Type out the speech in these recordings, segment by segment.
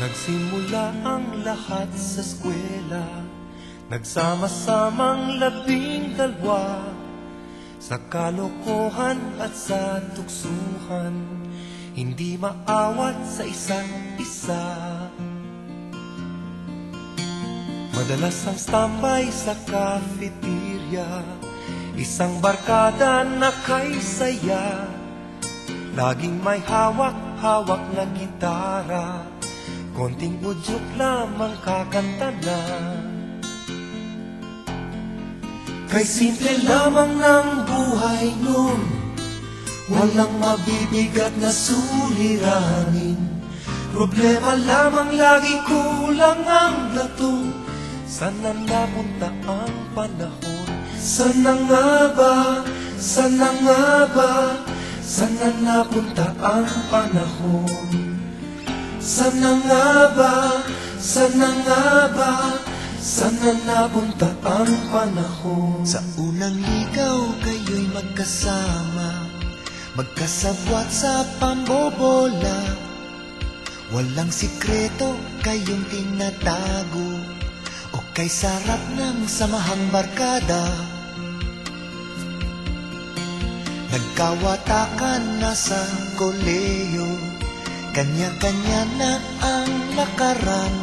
Nagsimula ang lahat sa eskwela, nagsama-samang 12, sa kalokohan at sa tuksuhan, hindi maawat sa isa't isa. Madalas ang standby sa cafeteria, isang barkada na kay saya, laging may hawak-hawak na gitara, konting udyok lamang kakanta na. Kay simple lamang ng buhay nun, walang mabibigat na suliranin. Problema lamang lagi, kulang ang latong. Sana napunta ang panahon? Sana nga ba? Sana nga ba? Sana napunta ang panahon? Sana nga ba? Sana nga ba? Sana napunta ang panahon? Sa unang ligaw kayo'y magkasama, magkasabwat sa pambobola. Walang sikreto kayong tinatago, o kay sarap ng samahang barkada. Nagkawatakan na sa koleyo, kanya-kanya na ang lakaran.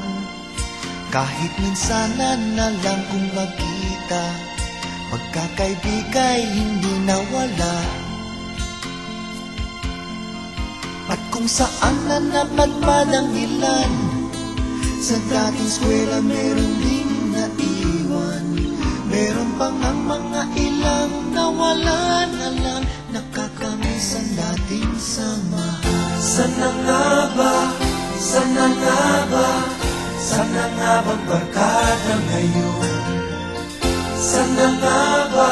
Kahit minsanan na lang kung magkita, pagkakaibigay hindi nawala. At kung saan na napadpad ang ilan, sa dating eskwela meron ding naiwan. Meron pang ang mga ilang nawala na lang, nakakamiss ang dating samahan. Sana nga ba? Sana nga ba? Sana nga bang barkada ngayon? Sana nga ba?